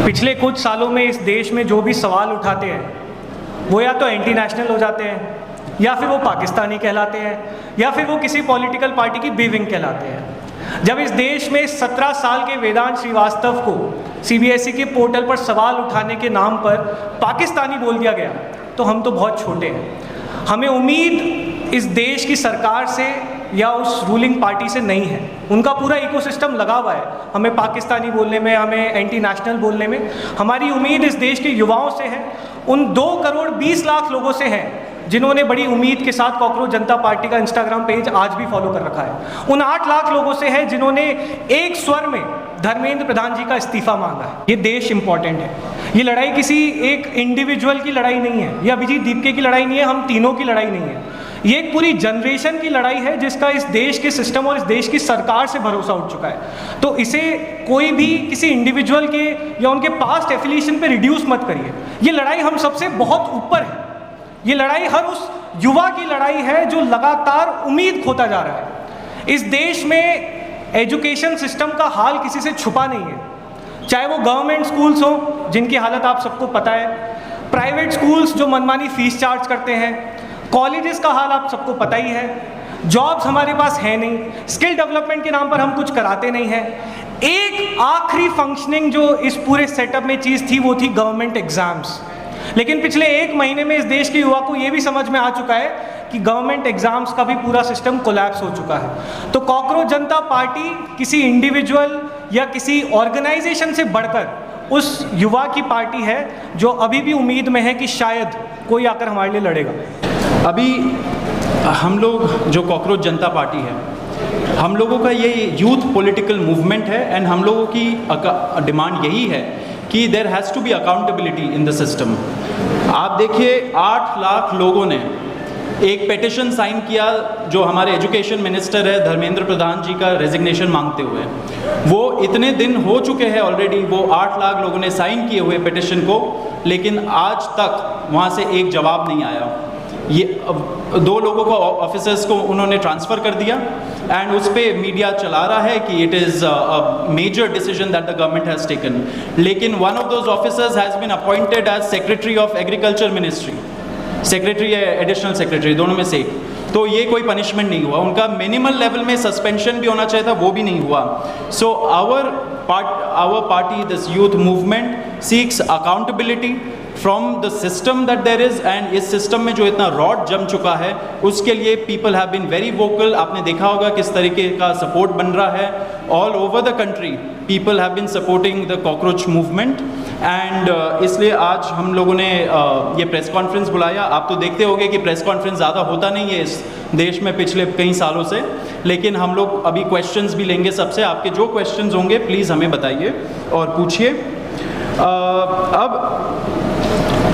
पिछले कुछ सालों में इस देश में जो भी सवाल उठाते हैं वो या तो एंटी नेशनल हो जाते हैं, या फिर वो पाकिस्तानी कहलाते हैं, या फिर वो किसी पॉलिटिकल पार्टी की बी विंग कहलाते हैं। जब इस देश में 17 साल के वेदांत श्रीवास्तव को सीबीएसई के पोर्टल पर सवाल उठाने के नाम पर पाकिस्तानी बोल दिया गया तो हम तो बहुत छोटे हैं। हमें उम्मीद इस देश की सरकार से या उस रूलिंग पार्टी से नहीं है। उनका पूरा इकोसिस्टम लगा हुआ है हमें पाकिस्तानी बोलने में, हमें एंटी नेशनल बोलने में। हमारी उम्मीद इस देश के युवाओं से है, उन 2 करोड़ 20 लाख लोगों से है जिन्होंने बड़ी उम्मीद के साथ कॉकरोच जनता पार्टी का इंस्टाग्राम पेज आज भी फॉलो कर रखा है। उन 8 लाख लोगों से है जिन्होंने एक स्वर में धर्मेंद्र प्रधान जी का इस्तीफा मांगा है। ये देश इंपॉर्टेंट है। ये लड़ाई किसी एक इंडिविजुअल की लड़ाई नहीं है, ये अभिजीत दीपके की लड़ाई नहीं है, हम तीनों की लड़ाई नहीं है। ये एक पूरी जनरेशन की लड़ाई है जिसका इस देश के सिस्टम और इस देश की सरकार से भरोसा उठ चुका है। तो इसे कोई भी किसी इंडिविजुअल के या उनके पास्ट एफिलिएशन पे रिड्यूस मत करिए। ये लड़ाई हम सबसे बहुत ऊपर है। ये लड़ाई हर उस युवा की लड़ाई है जो लगातार उम्मीद खोता जा रहा है। इस देश में एजुकेशन सिस्टम का हाल किसी से छुपा नहीं है, चाहे वो गवर्नमेंट स्कूल्स हो जिनकी हालत आप सबको पता है, प्राइवेट स्कूल्स जो मनमानी फीस चार्ज करते हैं, कॉलेजेस का हाल आप सबको पता ही है, जॉब्स हमारे पास है नहीं, स्किल डेवलपमेंट के नाम पर हम कुछ कराते नहीं हैं। एक आखिरी फंक्शनिंग जो इस पूरे सेटअप में चीज़ थी वो थी गवर्नमेंट एग्जाम्स। लेकिन पिछले 1 महीने में इस देश के युवा को ये भी समझ में आ चुका है कि गवर्नमेंट एग्जाम्स का भी पूरा सिस्टम कोलैप्स हो चुका है। तो कॉकरोच जनता पार्टी किसी इंडिविजुअल या किसी ऑर्गेनाइजेशन से बढ़कर उस युवा की पार्टी है जो अभी भी उम्मीद में है कि शायद कोई आकर हमारे लिए लड़ेगा। अभी हम लोग जो कॉकरोच जनता पार्टी है, हम लोगों का ये यूथ पॉलिटिकल मूवमेंट है एंड हम लोगों की डिमांड यही है कि there has to be accountability in the system. आप देखिए 8 लाख लोगों ने एक पेटिशन साइन किया जो हमारे एजुकेशन मिनिस्टर है धर्मेंद्र प्रधान जी का रेजिग्नेशन मांगते हुए। वो इतने दिन हो चुके हैं ऑलरेडी, वो 8 लाख लोगों ने साइन किए हुए पेटिशन को, लेकिन आज तक वहाँ से एक जवाब नहीं आया। ये 2 लोगों को ऑफिसर्स को उन्होंने ट्रांसफ़र कर दिया एंड उस पर मीडिया चला रहा है कि it is a major decision that the government has taken. लेकिन one of those officers has been appointed as secretary of agriculture ministry, secretary या एडिशनल सेक्रेटरी, दोनों में से एक। तो ये कोई पनिशमेंट नहीं हुआ, उनका मिनिमल लेवल में सस्पेंशन भी होना चाहिए था, वो भी नहीं हुआ। So our party, this youth movement seeks accountability from the system that there is, and इस सिस्टम में जो इतना रॉड जम चुका है उसके लिए people have been very vocal. आपने देखा होगा किस तरीके का सपोर्ट बन रहा है all over the country. People have been supporting the cockroach movement and इसलिए आज हम लोगों ने ये प्रेस कॉन्फ्रेंस बुलाया। आप तो देखते होंगे कि प्रेस कॉन्फ्रेंस ज़्यादा होता नहीं है इस देश में पिछले कई सालों से, लेकिन हम लोग अभी क्वेश्चंस भी लेंगे सबसे। आपके जो क्वेश्चंस होंगे प्लीज़ हमें बताइए और पूछिए। अब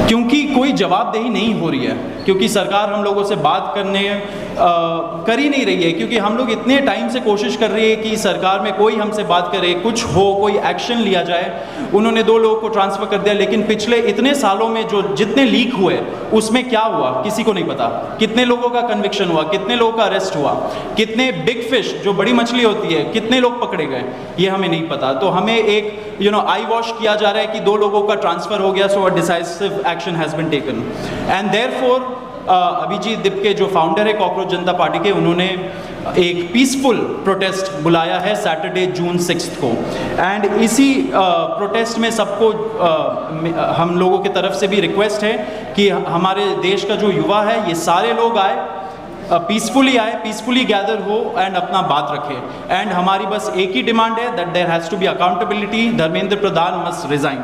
क्योंकि कोई जवाबदेही नहीं हो रही है, क्योंकि सरकार हम लोगों से बात कर ही नहीं रही है, क्योंकि हम लोग इतने टाइम से कोशिश कर रही है कि सरकार में कोई हमसे बात करे, कुछ हो, कोई एक्शन लिया जाए। उन्होंने 2 लोगों को ट्रांसफ़र कर दिया, लेकिन पिछले इतने सालों में जो जितने लीक हुए उसमें क्या हुआ किसी को नहीं पता। कितने लोगों का कन्विक्शन हुआ, कितने लोगों का अरेस्ट हुआ, कितने बिग फिश जो बड़ी मछली होती है कितने लोग पकड़े गए, ये हमें नहीं पता। तो हमें एक आई वॉश किया जा रहा है कि 2 लोगों का ट्रांसफ़र हो गया, so a decisive action has been taken and therefore Abhijit Dipke जो फाउंडर है कॉकरोच जनता पार्टी के, उन्होंने एक पीसफुल प्रोटेस्ट बुलाया है सैटरडे जून 6 को। एंड इसी प्रोटेस्ट में सबको हम लोगों की तरफ से भी रिक्वेस्ट है कि हमारे देश का जो युवा है ये सारे लोग आए, पीसफुली आए, पीसफुली गैदर हो एंड अपना बात रखें। एंड हमारी बस एक ही डिमांड है that there has to be accountability, Dharmendra Pradhan must resign.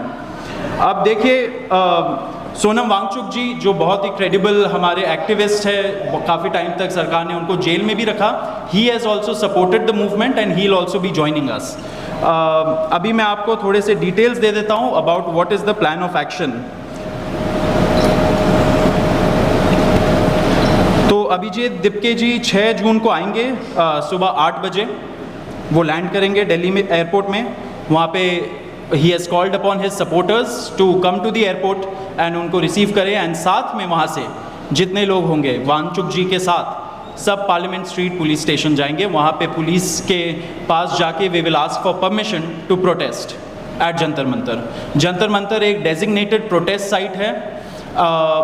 अब देखिए सोनम वांगचुक जी जो बहुत ही क्रेडिबल हमारे एक्टिविस्ट है, काफ़ी टाइम तक सरकार ने उनको जेल में भी रखा। He has also supported the movement and he will also be joining us. अभी मैं आपको थोड़े से डिटेल्स दे देता हूँ about what is the plan of action. तो अभिजीत दीपके जी 6 जून को आएंगे सुबह 8 बजे। वो लैंड करेंगे दिल्ली में एयरपोर्ट में। वहाँ पे he has called upon his supporters to come to the airport and उनको रिसीव करें एंड साथ में वहाँ से जितने लोग होंगे वांगचुक जी के साथ सब पार्लियामेंट स्ट्रीट पुलिस स्टेशन जाएंगे। वहाँ पे पुलिस के पास जाके we will ask for permission to protest. At Jantar Mantar. Jantar Mantar एक डेजिग्नेटेड प्रोटेस्ट साइट है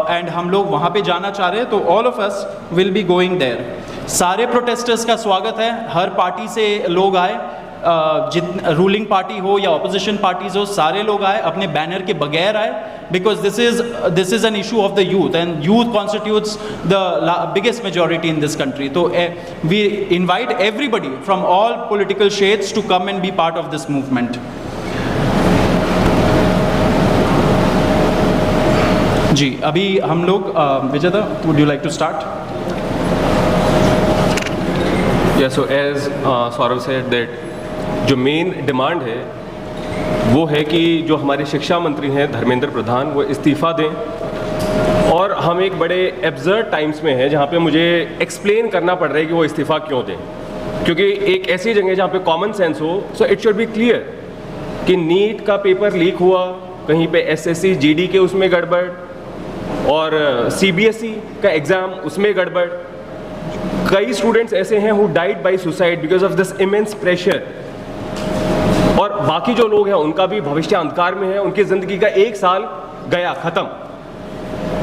एंड हम लोग वहाँ पे जाना चाह रहे हैं, तो all of us will be going there. सारे प्रोटेस्टर्स का स्वागत है, हर पार्टी से लोग आए, रूलिंग पार्टी हो या ऑपोजिशन पार्टीज हो, सारे लोग आए, अपने बैनर के बगैर आए, because this is an issue of the youth and youth constitutes the biggest majority in this country. तो we invite everybody from all political shades to come and be part of this movement. जी, अभी हम लोग Vijeta, would you like to start? Yeah, so as Saurav said that जो main demand है वो है कि जो हमारे शिक्षा मंत्री हैं धर्मेंद्र प्रधान, वो इस्तीफ़ा दें। और हम एक बड़े एब्जर्ड टाइम्स में हैं जहाँ पे मुझे एक्सप्लेन करना पड़ रहा है कि वो इस्तीफ़ा क्यों दें, क्योंकि एक ऐसी जगह जहाँ पे कॉमन सेंस हो, so it should be clear कि नीट का पेपर लीक हुआ, कहीं पे एसएससी जीडी के उसमें गड़बड़, और सीबीएसई का एग्ज़ाम उसमें गड़बड़। कई स्टूडेंट्स ऐसे हैं who died by suicide because of this immense pressure, और बाकी जो लोग हैं उनका भी भविष्य अंधकार में है, उनकी ज़िंदगी का 1 साल गया ख़त्म,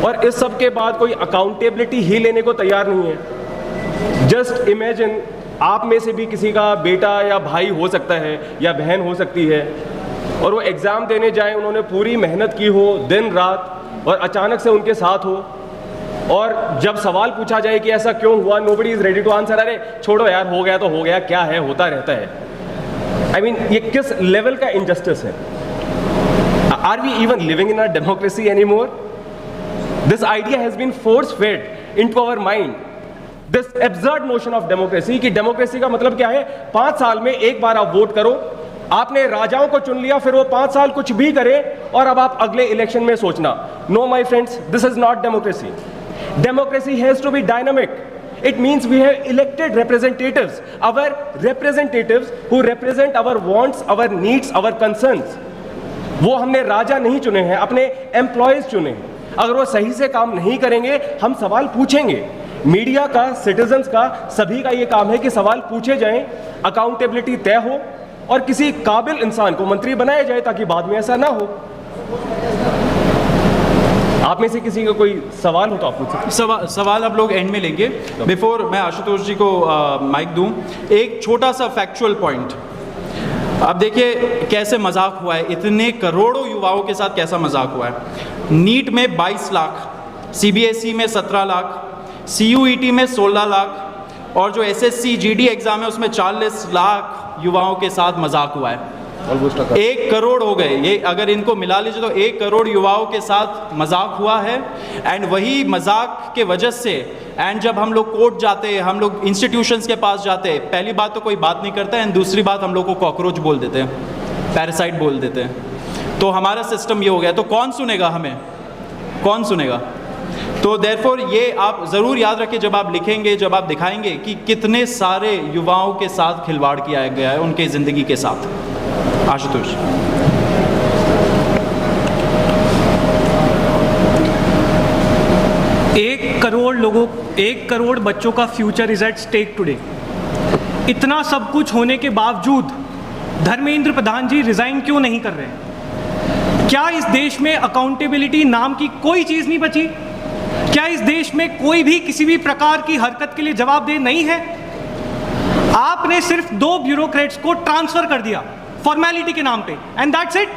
और इस सब के बाद कोई अकाउंटेबिलिटी ही लेने को तैयार नहीं है। जस्ट इमेजिन, आप में से भी किसी का बेटा या भाई हो सकता है या बहन हो सकती है, और वो एग्ज़ाम देने जाए, उन्होंने पूरी मेहनत की हो दिन रात, और अचानक से उनके साथ हो, और जब सवाल पूछा जाए कि ऐसा क्यों हुआ, nobody is ready to answer. अरे छोड़ो यार, हो गया तो हो गया, क्या है, होता रहता है। आई मीन, ये किस लेवल का इनजस्टिस है? Are we even living in a democracy any more? This idea has been force fed into our mind, this absurd notion of democracy, कि डेमोक्रेसी का मतलब क्या है? 5 साल में एक बार आप वोट करो, आपने राजाओं को चुन लिया, फिर वो 5 साल कुछ भी करे, और अब आप अगले इलेक्शन में सोचना। Know my friends, this is not democracy. Democracy has to be dynamic. It means we have elected representatives, our representatives who represent our wants, our needs, our concerns. वो हमने राजा नहीं चुने हैं, अपने एम्प्लॉयज चुने हैं। अगर वो सही से काम नहीं करेंगे, हम सवाल पूछेंगे। मीडिया का, सिटीजन्स का, सभी का ये काम है कि सवाल पूछे जाएं, अकाउंटेबिलिटी तय हो, और किसी काबिल इंसान को मंत्री बनाया जाए ताकि बाद में ऐसा ना हो। आप में से किसी का कोई सवाल हो तो आप पूछ सकते। सवाल आप लोग एंड में लेंगे। बिफोर मैं आशुतोष जी को माइक दूं, एक छोटा सा फैक्चुअल पॉइंट। अब देखिए कैसे मजाक हुआ है, इतने करोड़ों युवाओं के साथ कैसा मजाक हुआ है। नीट में 22 लाख, सीबीएसई में 17 लाख, सीयूईटी में 16 लाख, और जो एसएससी जीडी एग्जाम है उसमें 40 लाख युवाओं के साथ मजाक हुआ है। 1 करोड़ हो गए ये, अगर इनको मिला लीजिए तो 1 करोड़ युवाओं के साथ मजाक हुआ है। एंड वही मजाक के वजह से, एंड जब हम लोग कोर्ट जाते हैं, हम लोग इंस्टीट्यूशंस के पास जाते हैं, पहली बात तो कोई बात नहीं करता है, एंड दूसरी बात हम लोग को कॉकरोच बोल देते हैं, पैरासाइट बोल देते हैं। तो हमारा सिस्टम ये हो गया, तो कौन सुनेगा हमें, कौन सुनेगा? तो देयरफॉर ये आप ज़रूर याद रखिए जब आप लिखेंगे, जब आप दिखाएंगे कि कितने सारे युवाओं के साथ खिलवाड़ किया गया है उनके ज़िंदगी के साथ। आशुतोष। 1 करोड़ लोगों, 1 करोड़ बच्चों का future is at stake today. इतना सब कुछ होने के बावजूद धर्मेंद्र प्रधान जी रिजाइन क्यों नहीं कर रहे? क्या इस देश में अकाउंटेबिलिटी नाम की कोई चीज नहीं बची? क्या इस देश में कोई भी किसी भी प्रकार की हरकत के लिए जवाबदेह नहीं है? आपने सिर्फ 2 ब्यूरोक्रेट्स को ट्रांसफर कर दिया फॉर्मेलिटी के नाम पे, एंड दैट्स इट।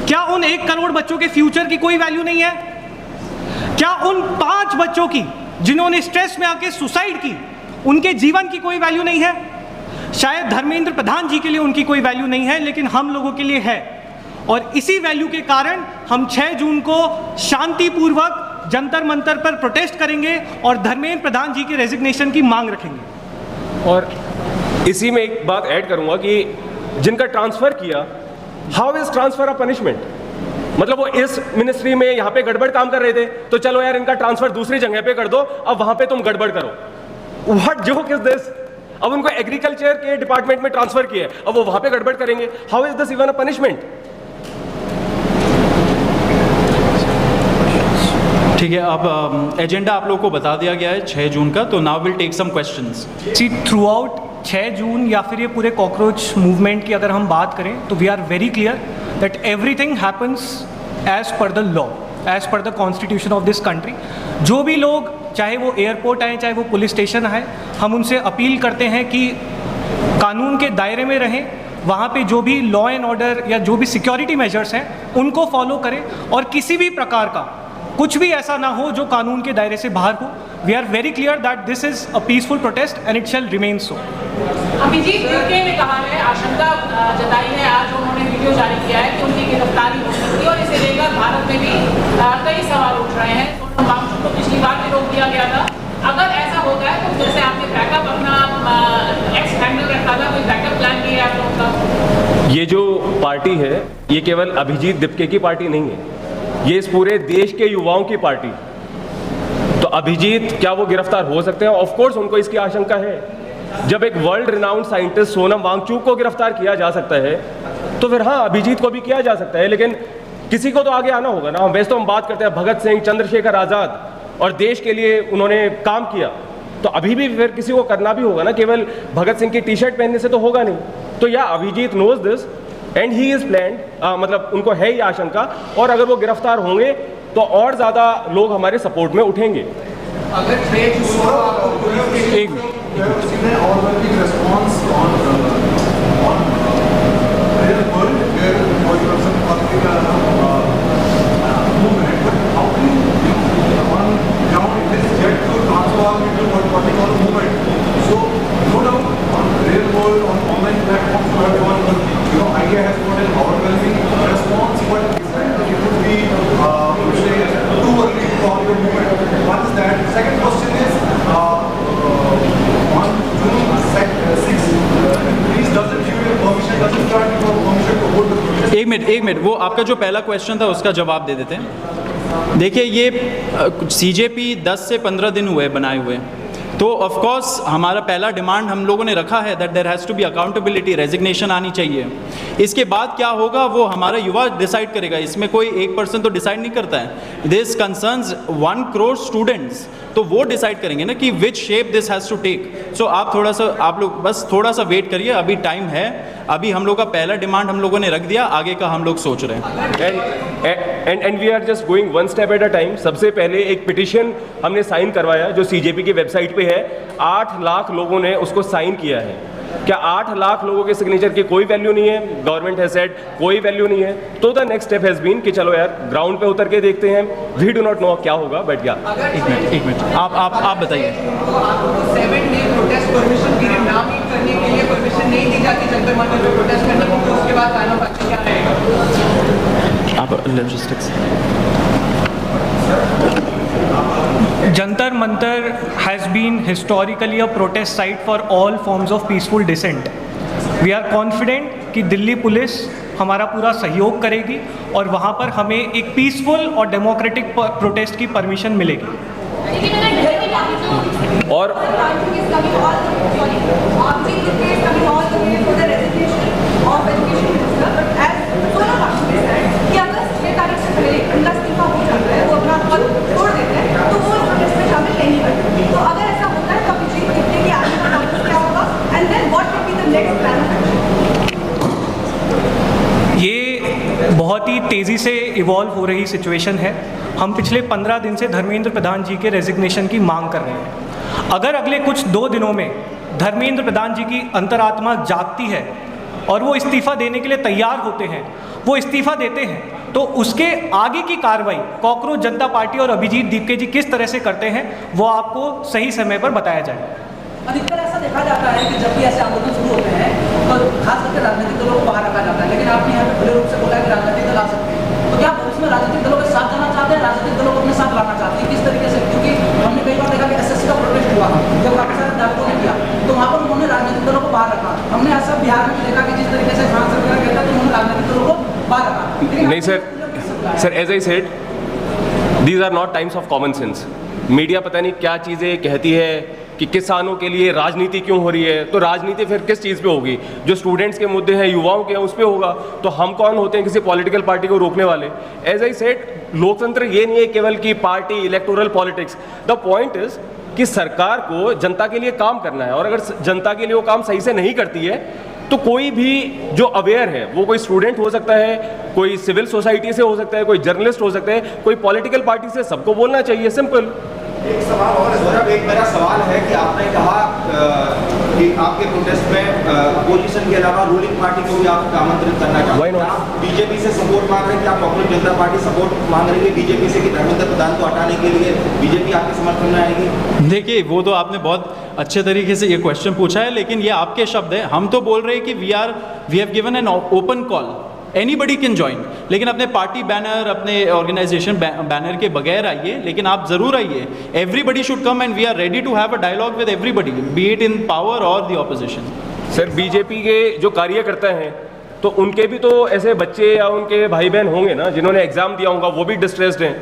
क्या उन 1 करोड़ बच्चों के फ्यूचर की कोई वैल्यू नहीं है? क्या उन 5 बच्चों की जिन्होंने स्ट्रेस में आके सुसाइड की, उनके जीवन की कोई वैल्यू नहीं है? शायद धर्मेंद्र प्रधान जी के लिए उनकी कोई वैल्यू नहीं है, लेकिन हम लोगों के लिए है। और इसी वैल्यू के कारण हम 6 जून को शांतिपूर्वक जंतर मंतर पर प्रोटेस्ट करेंगे और धर्मेंद्र प्रधान जी के रेजिग्नेशन की मांग रखेंगे। और इसी में एक बात ऐड करूंगा कि जिनका ट्रांसफर किया, how is transfer of punishment? मतलब वो इस मिनिस्ट्री में यहाँ पे गड़बड़ काम कर रहे थे, तो चलो यार इनका ट्रांसफर दूसरी जगह पे कर दो, अब वहां पे तुम गड़बड़ करो। What joke is this? अब उनको एग्रीकल्चर के डिपार्टमेंट में ट्रांसफर किया, अब वो वहां पे गड़बड़ करेंगे। How is this even a punishment? ठीक है, अब एजेंडा आप लोगों को बता दिया गया है 6 जून का, तो now will take some questions. See, throughout 6 जून या फिर ये पूरे कॉकरोच मूवमेंट की अगर हम बात करें तो we are very clear that everything happens as per the law, as per the constitution of this country. जो भी लोग, चाहे वो एयरपोर्ट आए, चाहे वो पुलिस स्टेशन आए, हम उनसे अपील करते हैं कि कानून के दायरे में रहें, वहाँ पे जो भी लॉ एंड ऑर्डर या जो भी सिक्योरिटी मेजर्स हैं उनको फॉलो करें, और किसी भी प्रकार का कुछ भी ऐसा ना हो जो कानून के दायरे से बाहर हो. We are very clear that this is a peaceful protest and it shall remain so. Abhijeet UK ने कहा है, आशंका जताई है, आज उन्होंने वीडियो जारी किया है कि उनकी गिरफ्तारी हो सकती है, और इसे लेकर भारत में भी कई सवाल उठ रहे हैं. सोनम वांगचुक को पिछली बार भी रोक दिया गया था. अगर ऐसा होता है तो जैसे आपने बैकअप अपना एक्स हैंडल रखा था, कोई बैकअप प्लान किया है आप लोगों का? ये जो पार्टी है ये केवल अभिजीत दिप्के की पार्टी नहीं है, ये इस पूरे देश के युवाओं की पार्टी. तो अभिजीत क्या वो गिरफ्तार हो सकते हैं? ऑफ कोर्स उनको इसकी आशंका है. जब एक world renowned scientist Sonam Wangchuk को गिरफ्तार किया जा सकता है तो फिर हाँ, अभिजीत को भी किया जा सकता है. लेकिन किसी को तो आगे आना होगा ना. वैसे तो हम बात करते हैं भगत सिंह, चंद्रशेखर आज़ाद, और देश के लिए उन्होंने काम किया, तो अभी भी फिर किसी को करना भी होगा ना. केवल भगत सिंह की टी शर्ट पहनने से तो होगा नहीं. तो या Abhijeet knows this and he is planned, मतलब उनको है ये आशंका, और अगर वो गिरफ्तार होंगे तो और ज़्यादा लोग हमारे सपोर्ट में उठेंगे. अगर idea has got an overwhelming response, but it would be say too early to call your movement. One is that. Second question is on June 6th, please doesn't give you permission, doesn't grant you permission to hold the protest. एक minute, वो आपका जो पहला question था उसका जवाब दे देते हैं. देखिए, ये सीजेपी 10 से 15 दिन हुए बनाए हुए, तो ऑफ कोर्स हमारा पहला डिमांड हम लोगों ने रखा है that there has to be accountability, resignation आनी चाहिए. इसके बाद क्या होगा वो हमारा युवा डिसाइड करेगा, इसमें कोई एक पर्सन तो डिसाइड नहीं करता है. दिस कंसर्न्स 1 करोड़ स्टूडेंट्स, तो वो डिसाइड करेंगे ना कि which shape this has to take. So आप लोग बस थोड़ा सा वेट करिए, अभी टाइम है. अभी हम लोग का पहला डिमांड हम लोगों ने रख दिया, आगे का हम लोग सोच रहे हैं. And we are just going one step at a time. सबसे पहले एक पिटिशन हमने साइन करवाया जो सीजेपी की वेबसाइट पे है. 8 लाख लोगों ने उसको साइन किया है. क्या 8 लाख लोगों के सिग्नेचर की कोई वैल्यू नहीं है? गवर्नमेंट हैज सेड कोई वैल्यू नहीं है. तो the next step has been कि चलो यार ग्राउंड पे उतर के देखते हैं. वी डू नॉट नो क्या होगा, बट या एक मिनट आप बताइए. 7 डे प्रोटेस्ट परमिशन पीरियड ना मीट करने के लिए परमिशन नहीं दी जाती जंतर मंतर पे प्रोटेस्ट करने को, तो उसके बाद कानून का क्या रहेगा? आप logistics. Jantar Mantar has been historically a protest site for all forms of peaceful dissent. We are confident कि दिल्ली पुलिस हमारा पूरा सहयोग करेगी और वहाँ पर हमें एक पीसफुल और डेमोक्रेटिक प्रोटेस्ट की परमिशन मिलेगी. और ये बहुत ही तेज़ी से इवॉल्व हो रही सिचुएशन है. हम पिछले 15 दिन से धर्मेंद्र प्रधान जी के रेजिग्नेशन की मांग कर रहे हैं. अगर अगले कुछ 2 दिनों में धर्मेंद्र प्रधान जी की अंतरात्मा जागती है और वो इस्तीफ़ा देने के लिए तैयार होते हैं, वो इस्तीफ़ा देते हैं, तो उसके आगे की कार्रवाई कॉकरोच जनता पार्टी और अभिजीत दीपके जी किस तरह से करते हैं वो आपको सही समय पर बताया जाएगा. अधिकतर ऐसा देखा जाता है कि जब भी ऐसे आंदोलन शुरू होते हैं तो खास करके राजनीतिक दलों को बाहर रखा जाता है, लेकिन आपने यहाँ पे खुले रूप से बोला कि राजनीतिक दल आ सकते हैं, तो क्या आप उसमें राजनीतिक दलों के साथ जाना चाहते हैं, राजनीतिक दलों को अपने साथ लाना चाहते हैं, किस तरीके से? क्योंकि हमने कई बार देखा कि एसएससी का प्रोटेस्ट हुआ जब काफी सारे नागरिकों ने किया तो वहाँ पर उन्होंने राजनीतिक दलों को बाहर रखा. हमने ऐसा बिहार में देखा कि जिस तरीके से खान सरकार कहता है तो उन्होंने राजनीतिक दलों को बाहर रखा. नहीं sir, as I said these are not times of common sense. Media पता नहीं क्या चीज़ें कहती है कि किसानों के लिए राजनीति क्यों हो रही है, तो राजनीति फिर किस चीज़ पे होगी? जो स्टूडेंट्स के मुद्दे हैं, युवाओं के हैं, उस पर होगा. तो हम कौन होते हैं किसी पॉलिटिकल पार्टी को रोकने वाले? एज आई सेड लोकतंत्र ये नहीं है केवल कि party electoral politics. The point is कि सरकार को जनता के लिए काम करना है, और अगर जनता के लिए वो काम सही से नहीं करती है तो कोई भी जो अवेयर है, वो कोई स्टूडेंट हो सकता है, कोई सिविल सोसाइटी से हो सकता है, कोई जर्नलिस्ट हो सकता है, कोई पॉलिटिकल पार्टी से, सबको बोलना चाहिए, सिंपल। एक सवाल और है सौरभ, एक मेरा सवाल है कि आपने कहा कि आपके प्रोटेस्ट में अपोजिशन के अलावा रूलिंग पार्टी को भी आप आमंत्रित करना चाहते हैं। आप बीजेपी से सपोर्ट मांग रहे हैं कि आप कॉकरोच जनता पार्टी सपोर्ट मांग रही है बीजेपी से कि धर्मेंद्र प्रधान को हटाने के लिए बीजेपी आपके समर्थन में आएगी? देखिए, वो तो आपने बहुत अच्छे तरीके से ये क्वेश्चन पूछा है, लेकिन ये आपके शब्द है। हम तो बोल रहे हैं कि we have given an open call, anybody can join, लेकिन अपने पार्टी बैनर, अपने ऑर्गेनाइजेशन बैनर के बगैर आइए, लेकिन आप ज़रूर आइए। Everybody should come and we are ready to have a dialogue with everybody, be it in power और द ऑपोजिशन। सर, बीजेपी के जो कार्यकर्ता हैं, तो उनके भी तो ऐसे बच्चे या उनके भाई बहन होंगे ना जिन्होंने एग्ज़ाम दिया होगा, वो भी डिस्ट्रेस्ड हैं,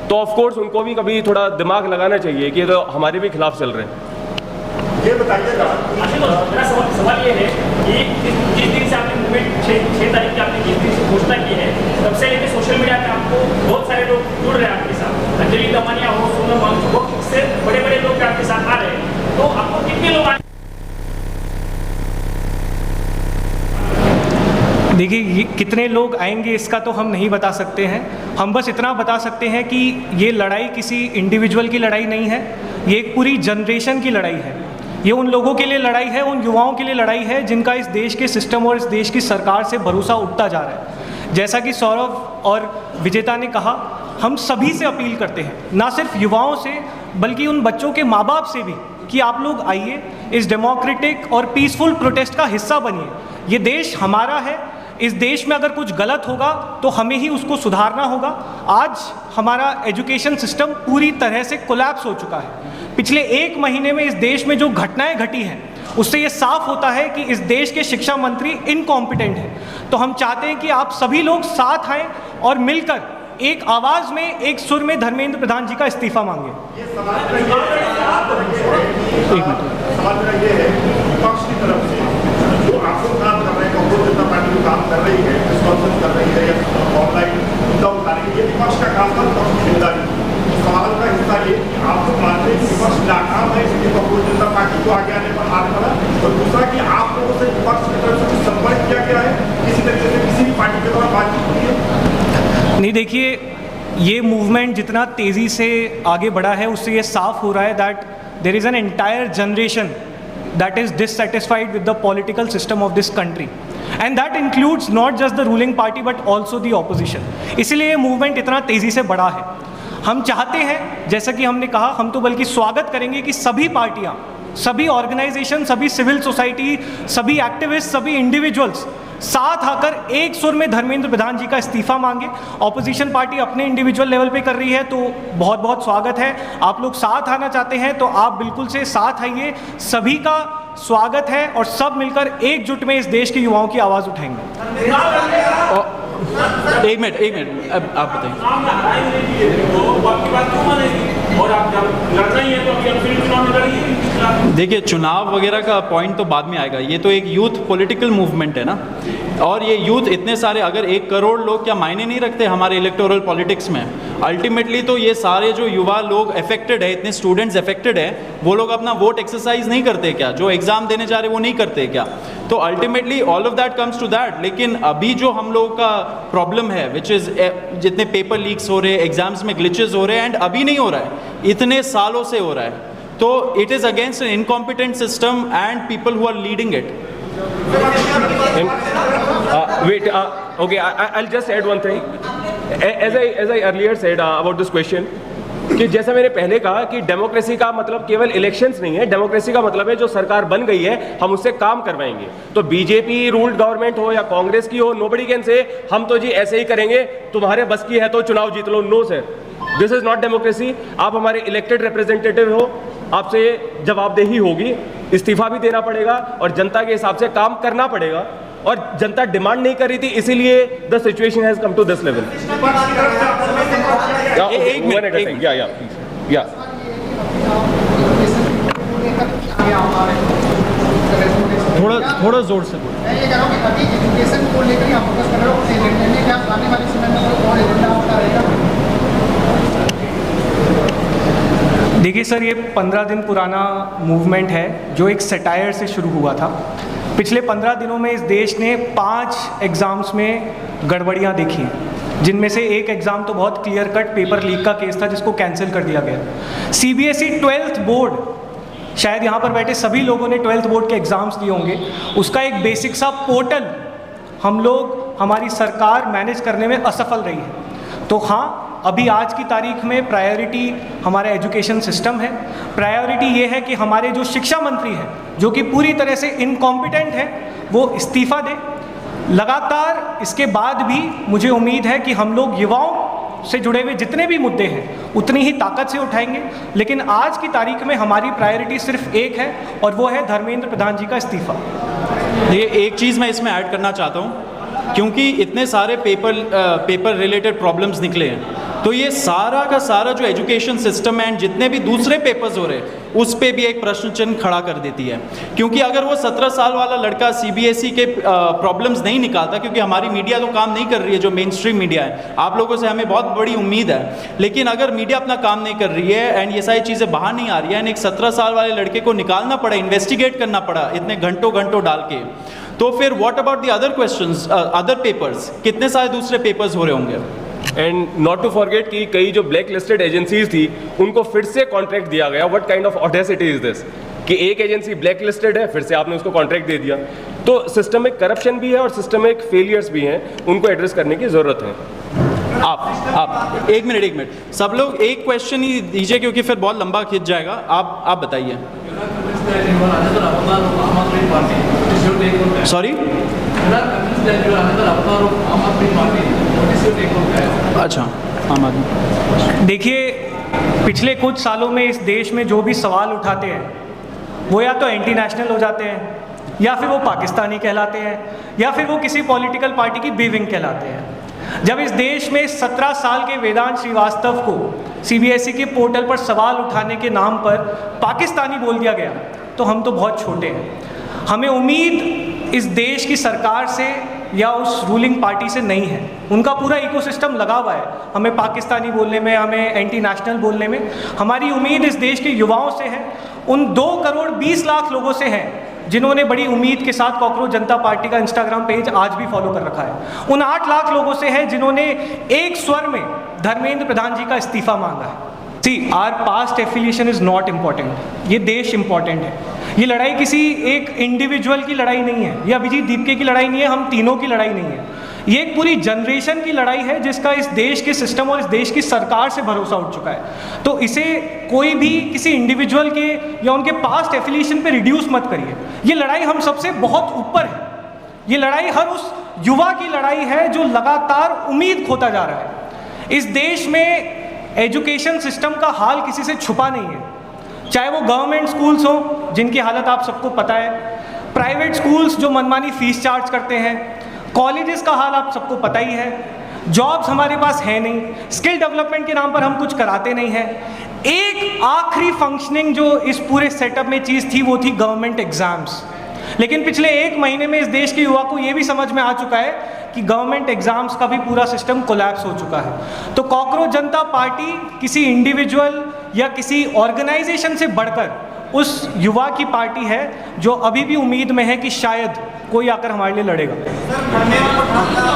तो ऑफकोर्स उनको भी कभी थोड़ा दिमाग लगाना चाहिए कि तो हमारे भी खिलाफ चल रहे हैं। ये बताइएगा, मेरा सवाल ये है कि जिस दिन से आपने मूवमेंट 6 तारीख की आपने जिस दिन से घोषणा की है, तब से लेकर सोशल मीडिया पे आपको बहुत सारे लोग जुड़ रहे हैं आपके साथ। अंजलि दमानिया हो, सोनम वांगचुक हो, इससे बड़े बड़े लोग आपके साथ आ रहे हैं, तो आपको कितने लोग देखिए, कितने लोग आएंगे इसका तो हम नहीं बता सकते हैं। हम बस इतना बता सकते हैं कि ये लड़ाई किसी इंडिविजुअल की लड़ाई नहीं है, ये एक पूरी जनरेशन की लड़ाई है। ये उन लोगों के लिए लड़ाई है, उन युवाओं के लिए लड़ाई है जिनका इस देश के सिस्टम और इस देश की सरकार से भरोसा उठता जा रहा है। जैसा कि सौरभ और विजेता ने कहा, हम सभी से अपील करते हैं, ना सिर्फ युवाओं से बल्कि उन बच्चों के माँ बाप से भी, कि आप लोग आइए, इस डेमोक्रेटिक और पीसफुल प्रोटेस्ट का हिस्सा बनिए। ये देश हमारा है, इस देश में अगर कुछ गलत होगा तो हमें ही उसको सुधारना होगा। आज हमारा एजुकेशन सिस्टम पूरी तरह से कोलैप्स हो चुका है। पिछले 1 महीने में इस देश में जो घटनाएं घटी हैं, उससे ये साफ होता है कि इस देश के शिक्षा मंत्री इनकॉम्पिटेंट हैं। तो हम चाहते हैं कि आप सभी लोग साथ आएँ और मिलकर एक आवाज़ में, एक सुर में धर्मेंद्र प्रधान जी का इस्तीफा मांगे। सवाल मेरा ये है, विपक्ष की तरफ से जो आपको काम कर रहे हैं, कॉकरोच जनता पार्टी जो काम कर रही है, प्रेस कॉन्फ्रेंस कर रही है या ऑनलाइन मुद्दा उठा रही है, ये विपक्ष का काम था, विपक्ष की जिम्मेदारी। सवाल का हिस्सा ये कि आप लोग मानते हैं कि विपक्ष नाकाम है, इसलिए कॉकरोच जनता पार्टी को आगे आने पर हाथ पड़ा, और दूसरा कि आप लोगों से विपक्ष की तरफ से कुछ संपर्क किया गया है, किसी तरीके से किसी भी पार्टी के द्वारा बातचीत हुई है? नहीं, देखिए, ये मूवमेंट जितना तेज़ी से आगे बढ़ा है, उससे ये साफ हो रहा है that there is an entire generation that is dissatisfied with the political system of this country, and that includes not just the ruling party but also the opposition. इसलिए ये मूवमेंट इतना तेज़ी से बढ़ा है। हम चाहते हैं, जैसा कि हमने कहा, हम तो बल्कि स्वागत करेंगे कि सभी पार्टियां, सभी ऑर्गेनाइजेशन, सभी सिविल सोसाइटी, सभी एक्टिविस्ट, सभी इंडिविजुअल्स साथ आकर एक सुर में धर्मेंद्र प्रधान जी का इस्तीफा मांगे। ऑपोजिशन पार्टी अपने इंडिविजुअल लेवल पे कर रही है, तो बहुत बहुत स्वागत है। आप लोग साथ आना चाहते हैं तो आप बिल्कुल से साथ आइए, सभी का स्वागत है और सब मिलकर एकजुट में इस देश के युवाओं की आवाज़ उठाएंगे। एक मिनट, अब आप बताइए। देखिए, चुनाव वगैरह का पॉइंट तो बाद में आएगा, ये तो एक यूथ पॉलिटिकल मूवमेंट है ना, और ये यूथ इतने सारे, अगर 1 करोड़ लोग क्या मायने नहीं रखते हमारे इलेक्टोरल पॉलिटिक्स में? अल्टीमेटली तो ये सारे जो युवा लोग अफेक्टेड है, इतने स्टूडेंट्स अफेक्टेड है, वो लोग अपना वोट एक्सरसाइज नहीं करते क्या? जो एग्ज़ाम देने जा रहे वो नहीं करते क्या? तो ultimately all of that comes to that. लेकिन अभी जो हम लोगों का प्रॉब्लम है, विच इज़ जितने पेपर लीक्स हो रहे हैं, एग्जाम्स में ग्लिचेस हो रहे हैं, एंड अभी नहीं हो रहा है, इतने सालों से हो रहा है, तो it is against an incompetent system and people who are leading it. Wait, okay, I'll just add one thing. As I earlier said about this question, कि जैसा मैंने पहले कहा कि डेमोक्रेसी का मतलब केवल इलेक्शंस नहीं है, डेमोक्रेसी का मतलब है जो सरकार बन गई है हम उससे काम करवाएंगे। तो बीजेपी रूल्ड गवर्नमेंट हो या कांग्रेस की हो, नोबडी कैन से हम तो जी ऐसे ही करेंगे, तुम्हारे बस की है तो चुनाव जीत लो। No sir, this is not democracy. आप हमारे इलेक्टेड रिप्रेजेंटेटिव हो, आपसे जवाबदेही होगी, इस्तीफा भी देना पड़ेगा और जनता के हिसाब से काम करना पड़ेगा, और जनता डिमांड नहीं कर रही थी, इसीलिए the situation has come to this level. थोड़ा जोर से बोलो। मैं ये कह रहा हूँ कि अभी एजुकेशन को लेकर ही आप फोकस कर रहे हो, एजेंडे में क्या आने वाले समय में कोई और एजेंडा आपका रहेगा? देखिए सर, ये 15 दिन पुराना मूवमेंट है जो एक सटायर से शुरू हुआ था। पिछले 15 दिनों में इस देश ने 5 एग्ज़ाम्स में गड़बड़ियाँ देखी हैं, जिनमें से एक एग्ज़ाम तो बहुत क्लियर कट पेपर लीक का केस था जिसको कैंसिल कर दिया गया। CBSE 12th बोर्ड, शायद यहाँ पर बैठे सभी लोगों ने 12th बोर्ड के एग्ज़ाम्स दिए होंगे, उसका एक बेसिक सा पोर्टल हमारी सरकार मैनेज करने में असफल रही है। तो हाँ, अभी आज की तारीख में प्रायोरिटी हमारा एजुकेशन सिस्टम है। प्रायोरिटी ये है कि हमारे जो शिक्षा मंत्री हैं, जो कि पूरी तरह से इनकॉम्पिटेंट हैं, वो इस्तीफ़ा दें। लगातार इसके बाद भी मुझे उम्मीद है कि हम लोग युवाओं से जुड़े हुए जितने भी मुद्दे हैं उतनी ही ताकत से उठाएंगे, लेकिन आज की तारीख में हमारी प्रायोरिटी सिर्फ एक है और वो है धर्मेंद्र प्रधान जी का इस्तीफ़ा। ये एक चीज़ मैं इसमें ऐड करना चाहता हूँ, क्योंकि इतने सारे पेपर रिलेटेड प्रॉब्लम्स निकले हैं, तो ये सारा का सारा जो एजुकेशन सिस्टम है एंड जितने भी दूसरे पेपर्स हो रहे हैं उस पे भी एक प्रश्न चिन्ह खड़ा कर देती है। क्योंकि अगर वो 17 साल वाला लड़का CBSE के प्रॉब्लम्स नहीं निकालता, क्योंकि हमारी मीडिया तो काम नहीं कर रही है, जो मेन स्ट्रीम मीडिया है, आप लोगों से हमें बहुत बड़ी उम्मीद है, लेकिन अगर मीडिया अपना काम नहीं कर रही है एंड ये सारी चीज़ें बाहर नहीं आ रही है एंड एक 17 साल वाले लड़के को निकालना पड़ा, इन्वेस्टिगेट करना पड़ा इतने घंटों डाल के, तो फिर what about the other questions, other papers, कितने सारे दूसरे पेपर्स हो रहे होंगे। एंड नॉट टू फॉरगेट कि कई जो ब्लैक लिस्टेड एजेंसीज थी उनको फिर से कॉन्ट्रैक्ट दिया गया। What kind of audacity is this कि एक एजेंसी ब्लैक लिस्टेड है, फिर से आपने उसको कॉन्ट्रैक्ट दे दिया। तो सिस्टमिक करप्शन भी है और सिस्टमिक फेलियर्स भी हैं, उनको एड्रेस करने की ज़रूरत है। आप एक मिनट, सब लोग एक क्वेश्चन ही दीजिए क्योंकि फिर बहुत लंबा खिंच जाएगा। आप बताइए। सॉरी, अच्छा, आम आदमी। देखिए, पिछले कुछ सालों में इस देश में जो भी सवाल उठाते हैं वो या तो एंटी नेशनल हो जाते हैं, या फिर वो पाकिस्तानी कहलाते हैं, या फिर वो किसी पॉलिटिकल पार्टी की बी विंग कहलाते हैं। जब इस देश में 17 साल के वेदांत श्रीवास्तव को CBSE के पोर्टल पर सवाल उठाने के नाम पर पाकिस्तानी बोल दिया गया, तो हम तो बहुत छोटे हैं। हमें उम्मीद इस देश की सरकार से या उस रूलिंग पार्टी से नहीं है, उनका पूरा इकोसिस्टम लगा हुआ है। हमें पाकिस्तानी बोलने में, हमें एंटी नेशनल बोलने में, हमारी उम्मीद इस देश के युवाओं से है, उन 2 करोड़ 20 लाख लोगों से है जिन्होंने बड़ी उम्मीद के साथ कॉकरोच जनता पार्टी का इंस्टाग्राम पेज आज भी फॉलो कर रखा है। उन 8 लाख लोगों से है जिन्होंने एक स्वर में धर्मेंद्र प्रधान जी का इस्तीफा मांगा है। See, our past affiliation is not important, ये देश इम्पॉर्टेंट है। ये लड़ाई किसी एक इंडिविजुअल की लड़ाई नहीं है, ये अभिजीत दीपके की लड़ाई नहीं है, हम तीनों की लड़ाई नहीं है, ये एक पूरी जनरेशन की लड़ाई है जिसका इस देश के सिस्टम और इस देश की सरकार से भरोसा उठ चुका है। तो इसे कोई भी किसी इंडिविजुअल के या उनके पास्ट एफिलिएशन पे रिड्यूस मत करिए। ये लड़ाई हम सबसे बहुत ऊपर है, ये लड़ाई हर उस युवा की लड़ाई है जो लगातार उम्मीद खोता जा रहा है। इस देश में एजुकेशन सिस्टम का हाल किसी से छुपा नहीं है, चाहे वो गवर्नमेंट स्कूल्स हो जिनकी हालत आप सबको पता है, प्राइवेट स्कूल्स जो मनमानी फीस चार्ज करते हैं, कॉलेजेस का हाल आप सबको पता ही है, जॉब्स हमारे पास है नहीं, स्किल डेवलपमेंट के नाम पर हम कुछ कराते नहीं हैं। एक आखिरी फंक्शनिंग जो इस पूरे सेटअप में चीज़ थी वो थी गवर्नमेंट एग्जाम्स। लेकिन पिछले 1 महीने में इस देश के युवा को ये भी समझ में आ चुका है कि गवर्नमेंट एग्जाम्स का भी पूरा सिस्टम कोलैप्स हो चुका है। तो कॉकरोच जनता पार्टी किसी इंडिविजुअल या किसी ऑर्गेनाइजेशन से बढ़कर उस युवा की पार्टी है जो अभी भी उम्मीद में है कि शायद कोई आकर हमारे लिए लड़ेगा।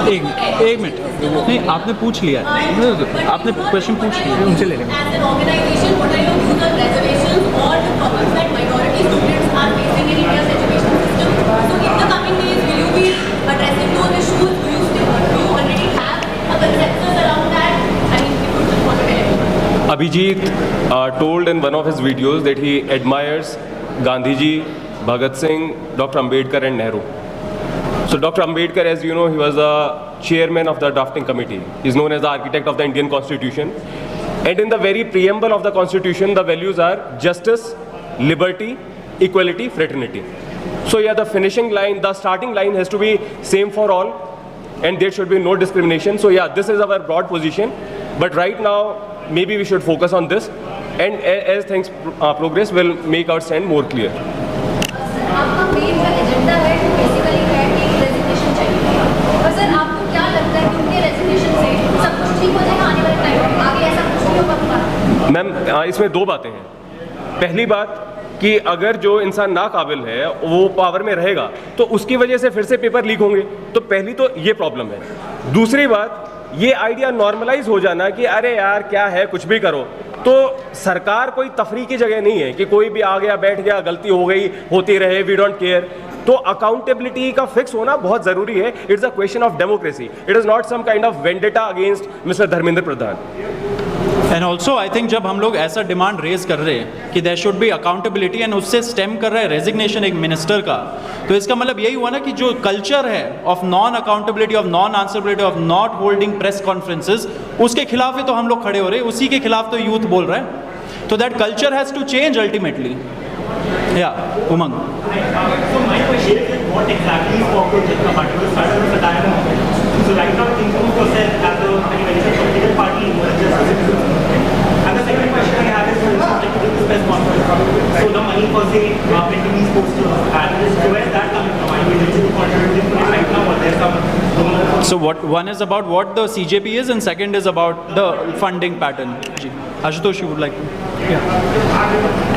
एक मिनट, नहीं, आपने पूछ लिया, आपने क्वेश्चन पूछ लिया, उनसे ले लेंगे। Abhijit told in one of his videos that he admires Gandhi ji, Bhagat Singh, Dr. Ambedkar and Nehru. So Dr. Ambedkar, as you know, he was a chairman of the drafting committee. He is known as the architect of the Indian Constitution. And in the very preamble of the Constitution, the values are justice, liberty, equality, fraternity. So yeah, the finishing line, the starting line has to be same for all, and there should be no discrimination. So yeah, this is our broad position. But right now, maybe we should focus on this, and as things progress, we'll make our stand more clear. आपका main agenda है basically है कि resignation चाहिए, और sir आपको क्या लगता है कि उनके रेजिग्नेशन से सब कुछ ठीक हो जाएगा आने वाले टाइम में? आगे ऐसा कुछ नहीं होगा? मैम, इसमें 2 बातें हैं। पहली बात कि अगर जो इंसान नाकाबिल है वो पावर में रहेगा तो उसकी वजह से फिर से पेपर लीक होंगे। तो पहली तो ये प्रॉब्लम है। दूसरी बात, ये आइडिया नॉर्मलाइज हो जाना कि अरे यार क्या है कुछ भी करो, तो सरकार कोई तफरी की जगह नहीं है कि कोई भी आ गया बैठ गया, गलती हो गई होती रहे, वी डोंट केयर। तो अकाउंटेबिलिटी का फिक्स होना बहुत ज़रूरी है। It's a question of democracy, it is not some kind of vendetta against mister Dharmendra Pradhan. And also I think जब हम लोग ऐसा डिमांड रेज कर रहे हैं कि there should be accountability and उससे स्टेम कर रहा है रेजिग्नेशन एक मिनिस्टर का, तो इसका मतलब यही हुआ ना कि जो कल्चर है of non accountability, of non answerability, of not holding press conferences, उसके खिलाफ ही तो हम लोग खड़े हो रहे हैं, उसी के खिलाफ तो यूथ बोल रहा है। तो that culture has to change ultimately. या Umang, So my question is, what exactly is Cockroach Janata Party? Because started with satire movement. So right now think of yourself as a political party, just as a citizen movement. And the second question I have is, for instance, like this press conference. So the money for say printing these posters, and so where is that coming from? I mean, is it contributing to it right now, or there's some? so what one is about what the CJP is and second is about the funding pattern. Ashutosh, you would like to?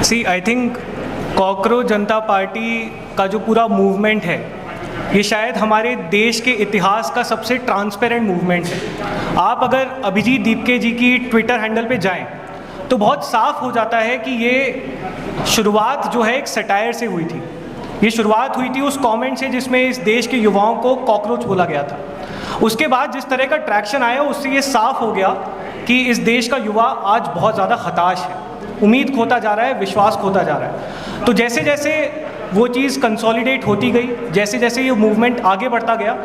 See I think cockroach Janata party का जो पूरा movement है, ये शायद हमारे देश के इतिहास का सबसे ट्रांसपेरेंट मूवमेंट है। आप अगर अभिजीत दीपके जी की ट्विटर हैंडल पे जाएं तो बहुत साफ हो जाता है कि ये शुरुआत जो है एक सटायर से हुई थी। ये शुरुआत हुई थी उस कमेंट से जिसमें इस देश के युवाओं को कॉकरोच बोला गया था। उसके बाद जिस तरह का ट्रैक्शन आया उससे ये साफ हो गया कि इस देश का युवा आज बहुत ज़्यादा हताश है, उम्मीद खोता जा रहा है, विश्वास खोता जा रहा है। तो जैसे जैसे वो चीज़ कंसोलिडेट होती गई, जैसे जैसे ये मूवमेंट आगे बढ़ता गया,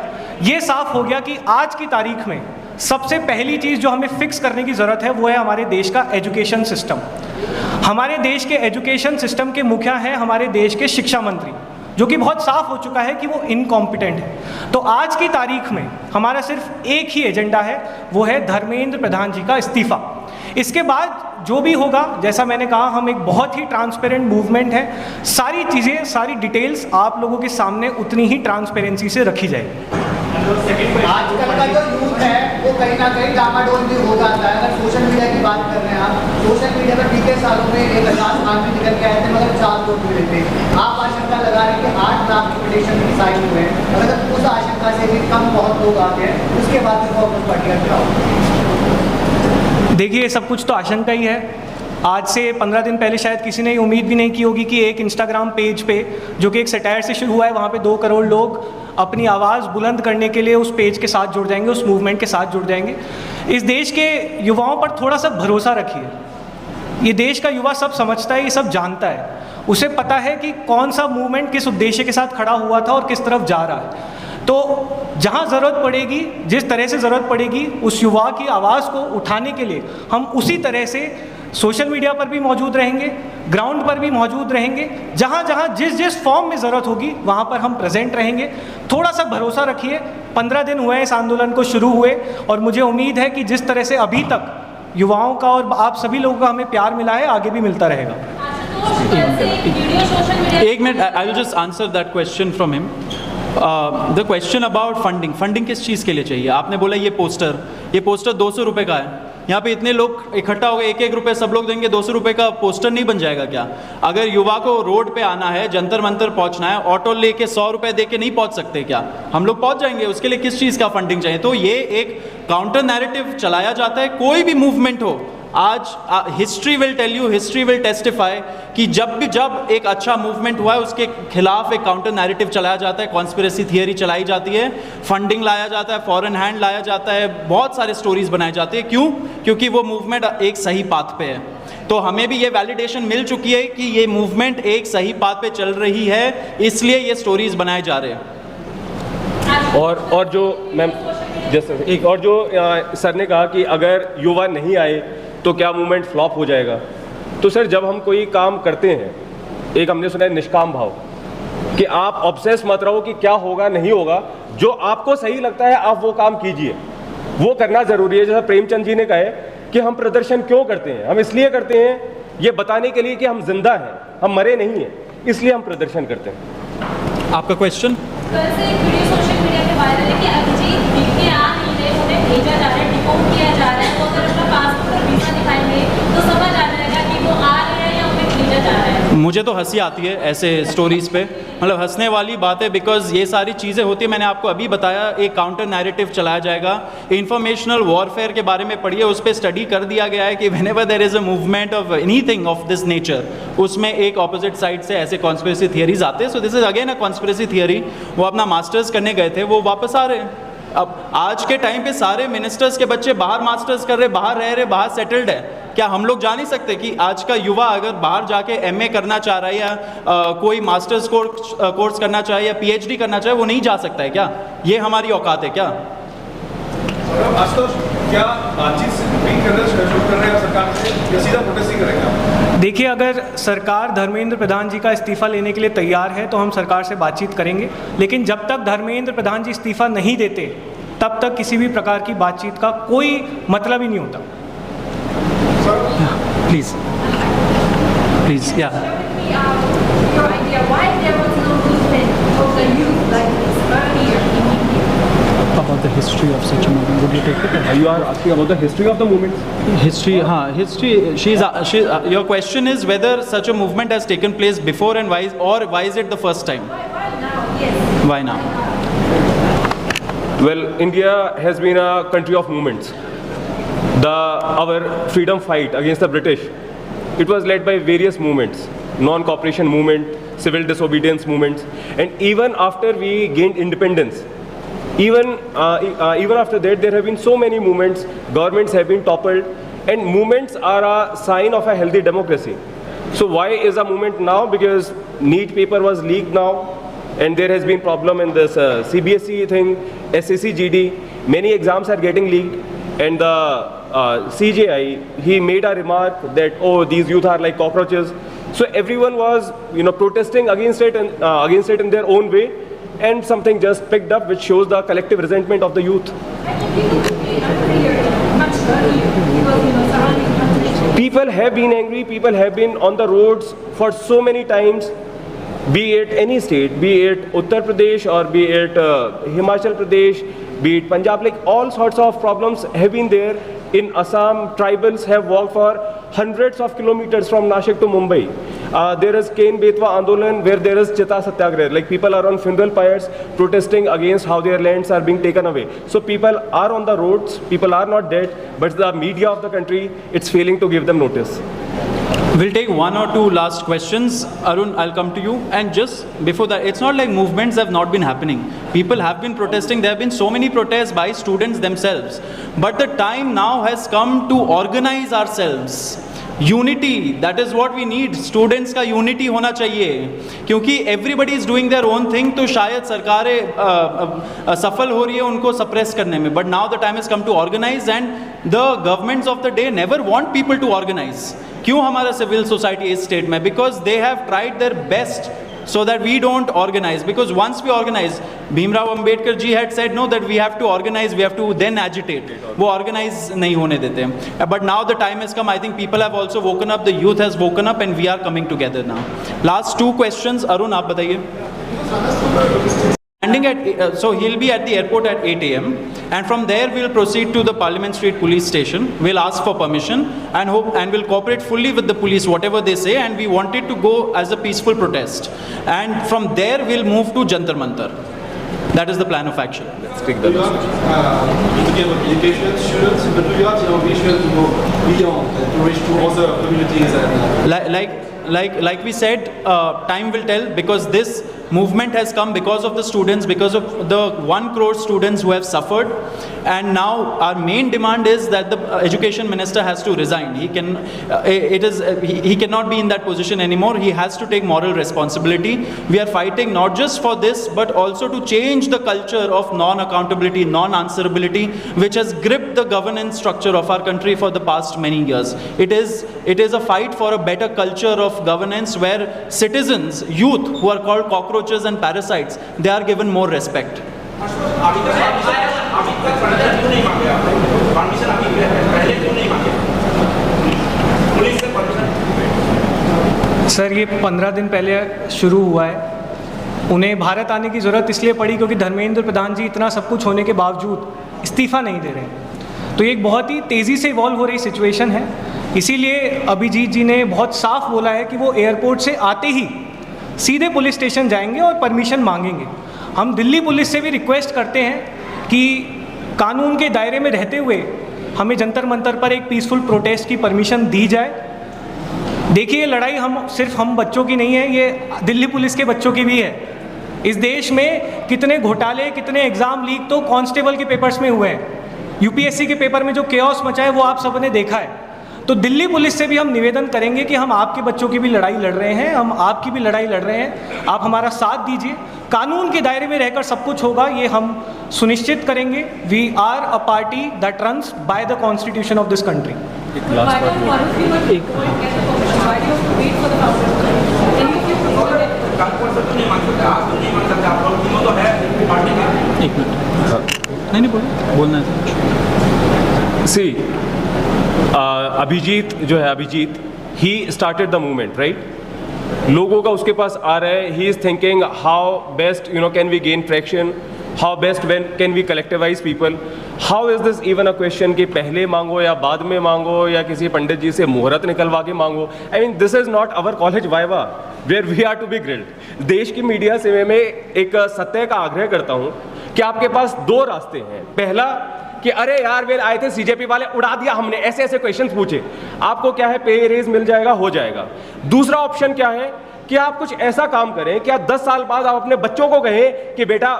ये साफ हो गया कि आज की तारीख में सबसे पहली चीज़ जो हमें फिक्स करने की ज़रूरत है वो है हमारे देश का एजुकेशन सिस्टम। हमारे देश के एजुकेशन सिस्टम के मुखिया हैं हमारे देश के शिक्षा मंत्री, जो कि बहुत साफ हो चुका है कि वो इनकॉम्पिटेंट है। तो आज की तारीख में हमारा सिर्फ एक ही एजेंडा है, वो है धर्मेंद्र प्रधान जी का इस्तीफ़ा। इसके बाद जो भी होगा, जैसा मैंने कहा, हम एक बहुत ही ट्रांसपेरेंट मूवमेंट है, सारी चीज़ें, सारी डिटेल्स आप लोगों के सामने उतनी ही ट्रांसपेरेंसी से रखी जाएगी। आजकल का जो यूथ है वो कहीं ना कहीं डामाडोल भी हो जाता है। अगर सोशल मीडिया की बात कर रहे हैं आप, सोशल मीडिया पर बीते सालों में 1,000 आदमी निकल के आए थे मगर 4 वोट मिले थे। आप आशंका लगा रहे हैं कि 8 लाख पिटीशन साइन हुए हैं, अगर उस आशंका से भी कम बहुत लोग आते हैं, उसके बाद फिर कांग्रेस पार्टी का क्या होगा? देखिए, सब कुछ तो आशंका ही है। आज से 15 दिन पहले शायद किसी ने उम्मीद भी नहीं की होगी कि एक इंस्टाग्राम पेज पे, जो कि एक सटायर से शुरू हुआ है, वहाँ पे 2 करोड़ लोग अपनी आवाज़ बुलंद करने के लिए उस पेज के साथ जुड़ जाएंगे, उस मूवमेंट के साथ जुड़ जाएंगे। इस देश के युवाओं पर थोड़ा सा भरोसा रखिए। ये देश का युवा सब समझता है, ये सब जानता है, उसे पता है कि कौन सा मूवमेंट किस उद्देश्य के साथ खड़ा हुआ था और किस तरफ जा रहा है। तो जहाँ ज़रूरत पड़ेगी, जिस तरह से ज़रूरत पड़ेगी, उस युवा की आवाज़ को उठाने के लिए हम उसी तरह से सोशल मीडिया पर भी मौजूद रहेंगे, ग्राउंड पर भी मौजूद रहेंगे, जहाँ जहाँ जिस जिस फॉर्म में ज़रूरत होगी वहाँ पर हम प्रेजेंट रहेंगे। थोड़ा सा भरोसा रखिए। 15 दिन हुए इस आंदोलन को शुरू हुए और मुझे उम्मीद है कि जिस तरह से अभी तक युवाओं का और आप सभी लोगों का हमें प्यार मिला है, आगे भी मिलता रहेगा। एक minute, I will just answer that question from him. The question about funding किस चीज़ के लिए चाहिए? आपने बोला ये पोस्टर 200 रुपये का है। यहाँ पे इतने लोग इकट्ठा हो गए, 1-1 रुपये सब लोग देंगे, 200 रुपये का पोस्टर नहीं बन जाएगा क्या? अगर युवा को रोड पे आना है, जंतर मंतर पहुँचना है, ऑटो लेके 100 रुपये दे के नहीं पहुँच सकते क्या? हम लोग पहुँच जाएंगे। उसके लिए किस चीज़ का फंडिंग चाहिए? तो ये एक काउंटर नैरेटिव चलाया जाता है। कोई भी मूवमेंट हो, आज history will tell you, history will testify कि जब एक अच्छा मूवमेंट हुआ है उसके खिलाफ एक काउंटर नैरेटिव चलाया जाता है, कॉन्स्पिरेसी थियरी चलाई जाती है, फंडिंग लाया जाता है, फॉरेन हैंड लाया जाता है, बहुत सारे स्टोरीज बनाई जाती है। क्यों? क्योंकि वो मूवमेंट एक सही पाथ पे है। तो हमें भी ये वैलिडेशन मिल चुकी है कि ये मूवमेंट एक सही पाथ पे चल रही है, इसलिए ये स्टोरीज बनाए जा रहे हैं। और जो मैम जैसे एक और जो सर ने कहा कि अगर युवा नहीं आए तो क्या मूवमेंट फ्लॉप हो जाएगा। तो सर, जब हम कोई काम करते हैं, एक हमने सुना है निष्काम भाव, कि आप ऑब्सेस मत रहो कि क्या होगा नहीं होगा, जो आपको सही लगता है आप वो काम कीजिए, वो करना ज़रूरी है। जैसा प्रेमचंद जी ने कहा है कि हम प्रदर्शन क्यों करते हैं, हम इसलिए करते हैं ये बताने के लिए कि हम जिंदा हैं, हम मरे नहीं हैं, इसलिए हम प्रदर्शन करते हैं। आपका क्वेश्चन? कल से एक वीडियो सोशल मीडिया पे वायरल है कि अभिजीत दीपके आ नहीं रहे, उन्हें भेजा जा रहा है, डिपोर्ट किया जा रहा है। तो अगर अपना पासपोर्ट और वीज़ा दिखाएंगे तो समझ आ जाएगा कि वो आ रहे हैं या उन्हें भेजा जा रहा है। मुझे तो हंसी आती है ऐसे स्टोरीज़ पे, मतलब हंसने वाली बात है, बिकॉज ये सारी चीज़ें होती है। मैंने आपको अभी बताया एक काउंटर नैरेटिव चलाया जाएगा, इंफॉर्मेशनल वॉरफेयर के बारे में पढ़िए, उस पर स्टडी कर दिया गया है कि whenever there is a movement of anything of this nature, उसमें एक ऑपोजिट साइड से ऐसे कॉन्स्पिरेसी थियरीज आते हैं। So this is again a conspiracy theory. वो अपना मास्टर्स करने गए थे, वो वापस आ रहे हैं। अब आज के टाइम पे सारे मिनिस्टर्स के बच्चे बाहर मास्टर्स कर रहे, बाहर रह रहे, बाहर सेटल्ड है। क्या हम लोग जा नहीं सकते कि आज का युवा अगर बाहर जाके एमए करना चाह रहा है या कोई मास्टर्स कोर्स करना चाहे या पीएचडी करना चाहे, वो नहीं जा सकता है क्या? ये हमारी औकात है क्या? आशुतोष, क्या बातचीत से शुरू कर रहे हैं सरकार से या सीधा प्रोटेस्ट ही करेंगे? देखिए, अगर सरकार धर्मेंद्र प्रधान जी का इस्तीफ़ा लेने के लिए तैयार है तो हम सरकार से बातचीत करेंगे, लेकिन जब तक धर्मेंद्र प्रधान जी इस्तीफ़ा नहीं देते तब तक किसी भी प्रकार की बातचीत का कोई मतलब ही नहीं होता। प्लीज़ प्लीज़ या Your idea why there was no movement of the youth like this earlier in India? about the history of such a movement. Would you take it? You are asking about the history of the movement? History, history. Your question is whether such a movement has taken place before and why is it the first time? Why now? Yes. Why now? Well, India has been a country of movements. Our freedom fight against the British, it was led by various movements, non-cooperation movement, civil disobedience movements, and even after we gained independence, even after that, there have been so many movements, governments have been toppled, and movements are a sign of a healthy democracy. So why is a movement now? Because NEET paper was leaked now, and there has been problem in this CBSE thing, SSC GD, many exams are getting leaked, and the CJI, he made a remark that, oh, these youth are like cockroaches. So everyone was, protesting against it in their own way, and something just picked up, which shows the collective resentment of the youth. I think people could be angrier much earlier because surrounding countries. People have been angry. People have been on the roads for so many times. Be it any state, be it Uttar Pradesh or be it Himachal Pradesh, be it Punjab, like all sorts of problems have been there. In Assam, tribals have walked for hundreds of kilometers from Nashik to Mumbai. There is Ken Betwa Andolan where there is Chita Satyagraha, like people are on funeral pyres protesting against how their lands are being taken away. So people are on the roads, people are not dead, but the media of the country, it's failing to give them notice. We'll take one or two last questions. Arun, I'll come to you. And just before that, it's not like movements have not been happening. People have been protesting. There have been so many protests by students themselves. But the time now has come to organize ourselves. Unity, that is what we need. Students का unity होना चाहिए, क्योंकि everybody is doing their own thing, तो शायद सरकारें सफल हो रही है उनको suppress करने में. But now the time has come to organize, and the governments of the day never want people to organize. क्यों हमारा civil society इस state में? Because they have tried their best so that we don't organize. Because once we organize, Bhimrao Ambedkar ji had said no, that we have to organize, we have to then agitate. वो organize नहीं होने देते हैं. But now the time has come. I think people have also woken up. The youth has woken up, and we are coming together now. Last two questions, Arun, आप बताइए. Landing at, so he'll be at the airport at 8 a.m. and from there we'll proceed to the Parliament Street Police Station. We'll ask for permission and we'll cooperate fully with the police, whatever they say, and we want it to go as a peaceful protest. And from there we'll move to Jantar Mantar. That is the plan of action. Let's take the list. Education students, but do you have the ambition to go beyond and to reach to other communities? And like we said, time will tell, because this movement has come because of the students, because of the 1 crore students who have suffered, and now our main demand is that the education minister has to resign. He cannot be in that position anymore. He has to take moral responsibility. We are fighting not just for this, but also to change the culture of non-accountability, non-answerability, which has gripped the governance structure of our country for the past many years. It is a fight for a better culture of governance where citizens, youth who are called cockroaches and parasites, they are given more respect. Sir, ये 15 दिन पहले शुरू हुआ है. उन्हें भारत आने की ज़रूरत इसलिए पड़ी क्योंकि धर्मेंद्र प्रधान जी इतना सब कुछ होने के बावजूद इस्तीफ़ा नहीं दे रहे हैं. तो ये एक बहुत ही तेज़ी से इवॉल्व हो रही सिचुएशन है। इसीलिए अभिजीत जी ने बहुत साफ बोला है कि वो एयरपोर्ट से आते ही सीधे पुलिस स्टेशन जाएंगे और परमिशन मांगेंगे। हम दिल्ली पुलिस से भी रिक्वेस्ट करते हैं कि कानून के दायरे में रहते हुए हमें जंतर मंतर पर एक पीसफुल प्रोटेस्ट की परमिशन दी जाए। देखिए, ये लड़ाई सिर्फ हम बच्चों की नहीं है, ये दिल्ली पुलिस के बच्चों की भी है। इस देश में कितने घोटाले, कितने एग्ज़ाम लीक तो कांस्टेबल के पेपर्स में हुए हैं। यूपीएससी के पेपर में जो केओस मचा है वो आप सबने देखा है। तो दिल्ली पुलिस से भी हम निवेदन करेंगे कि हम आपके बच्चों की भी लड़ाई लड़ रहे हैं, हम आपकी भी लड़ाई लड़ रहे हैं, आप हमारा साथ दीजिए। कानून के दायरे में रहकर सब कुछ होगा, ये हम सुनिश्चित करेंगे। We are a party that runs by the constitution of this country. नहीं बोलना है। सी अभिजीत जो है, अभिजीत ही स्टार्टेड द मूवमेंट, राइट। लोगों का उसके पास आ रहा है, he is thinking how best can we gain fraction, how best can we collectivise people, how is this even a question कि पहले मांगो या बाद में मांगो या किसी पंडित जी से मुहूर्त निकलवा के मांगो। I mean this is not our college viva where we are to be grilled. देश की मीडिया से मैं एक सत्य का आग्रह करता हूं कि आपके पास दो रास्ते हैं। पहला कि अरे यार वे आए थे सीजेपी वाले, उड़ा दिया हमने, ऐसे ऐसे क्वेश्चंस पूछे, आपको क्या है पे रेज मिल जाएगा, हो जाएगा। दूसरा ऑप्शन क्या है कि आप कुछ ऐसा काम करें कि आप 10 साल बाद आप अपने बच्चों को कहें कि बेटा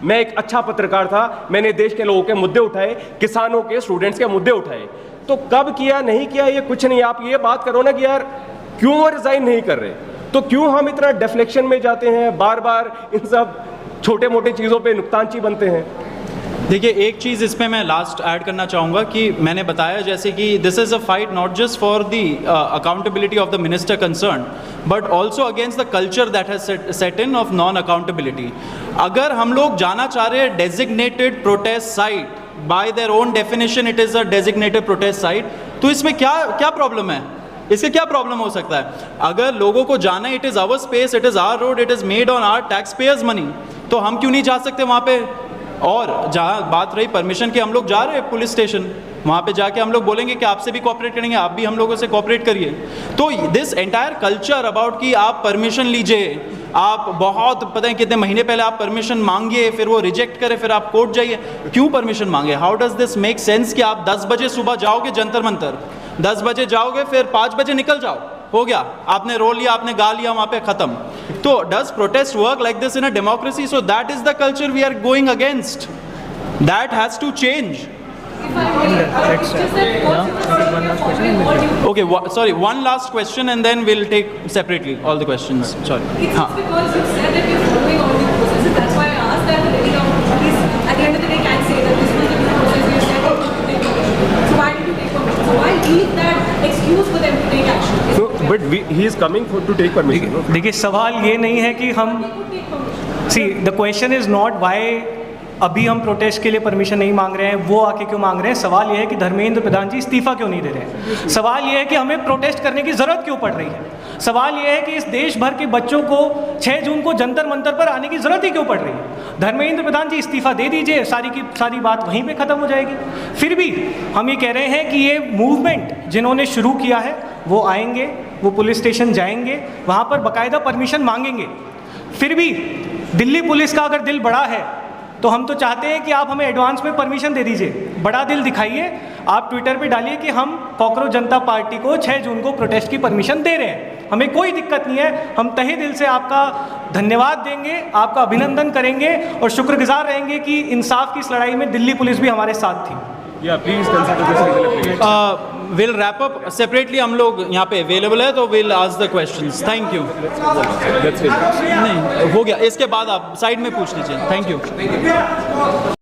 मैं एक अच्छा पत्रकार था, मैंने देश के लोगों के मुद्दे उठाए, किसानों के, स्टूडेंट्स के मुद्दे उठाए। तो कब किया, नहीं किया, ये कुछ नहीं। आप ये बात करो ना कि यार क्यों वो रिजाइन नहीं कर रहे, तो क्यों हम इतना डिफ्लेक्शन में जाते हैं, बार बार इन सब छोटे मोटे चीज़ों पे नुकतानची बनते हैं। देखिए, एक चीज़ इसमें मैं लास्ट ऐड करना चाहूँगा कि मैंने बताया जैसे कि this is a fight not just for the accountability of the minister concern but also against the culture that has set in of non accountability. अगर हम लोग जाना चाह रहे हैं designated protest site, bye their own definition it is a designated protest site, तो इसमें क्या प्रॉब्लम है? इससे क्या प्रॉब्लम हो सकता है? अगर लोगों को जाना, it is our space, it is our road, it is made on our taxpayers money, तो हम क्यों नहीं जा सकते वहाँ पे? और जहाँ बात रही परमिशन की, हम लोग जा रहे हैं पुलिस स्टेशन, वहाँ पे जाके हम लोग बोलेंगे कि आपसे भी कोऑपरेट करेंगे, आप भी हम लोगों से कोऑपरेट करिए। तो दिस एंटायर कल्चर अबाउट कि आप परमिशन लीजिए, आप बहुत पता है कितने महीने पहले आप परमिशन मांगिए, फिर वो रिजेक्ट करे, फिर आप कोर्ट जाइए, क्यों परमिशन मांगे? How does this make sense कि आप 10 बजे सुबह जाओगे जंतर मंतर, 10 बजे जाओगे, फिर 5 बजे निकल जाओ, हो गया, आपने रो लिया, आपने गा लिया, वहाँ पे खत्म। तो does protest work like this in a democracy? So that is the culture we are going against, that has to change. Okay, sorry, one last question and then we'll take separately all the questions. Sorry. It's because you said that you're following all the processes. That's why I asked that the Delhi government police at the end of the day can say that this was the due process you said that you should take permission. So why did you take permission? So why leave that excuse for them to take action? So, but he is coming to take permission. देखिए, सवाल ये नहीं है कि हम see the question is not why अभी हम protest के लिए परमिशन नहीं मांग रहे हैं, वो आके क्यों मांग रहे हैं। सवाल ये है कि धर्मेंद्र प्रधान जी इस्तीफा क्यों नहीं दे रहे हैं। सवाल ये है कि हमें प्रोटेस्ट करने की ज़रूरत क्यों पड़ रही है। सवाल ये है कि इस देश भर के बच्चों को 6 जून को जंतर मंतर पर आने की ज़रूरत ही क्यों पड़ रही है। धर्मेंद्र प्रधान जी इस्तीफा दे दीजिए, सारी की सारी बात वहीं पे ख़त्म हो जाएगी। फिर भी हम ये कह रहे हैं कि ये मूवमेंट जिन्होंने शुरू किया है वो आएंगे, वो पुलिस स्टेशन जाएंगे, वहाँ पर बाकायदा परमिशन मांगेंगे। फिर भी दिल्ली पुलिस का अगर दिल बड़ा है तो हम तो चाहते हैं कि आप हमें एडवांस में परमिशन दे दीजिए, बड़ा दिल दिखाइए। आप ट्विटर पे डालिए कि हम कॉकरोच जनता पार्टी को 6 जून को प्रोटेस्ट की परमिशन दे रहे हैं, हमें कोई दिक्कत नहीं है। हम तहे दिल से आपका धन्यवाद देंगे, आपका अभिनंदन करेंगे और शुक्रगुजार रहेंगे कि इंसाफ की इस लड़ाई में दिल्ली पुलिस भी हमारे साथ थी। Yeah, please consider this legal agreement. We'll wrap up separately, हम लोग यहाँ पे अवेलेबल है तो we'll ask the questions. Thank you. That's it. नहीं हो गया, इसके बाद आप साइड में पूछ लीजिए। Thank you.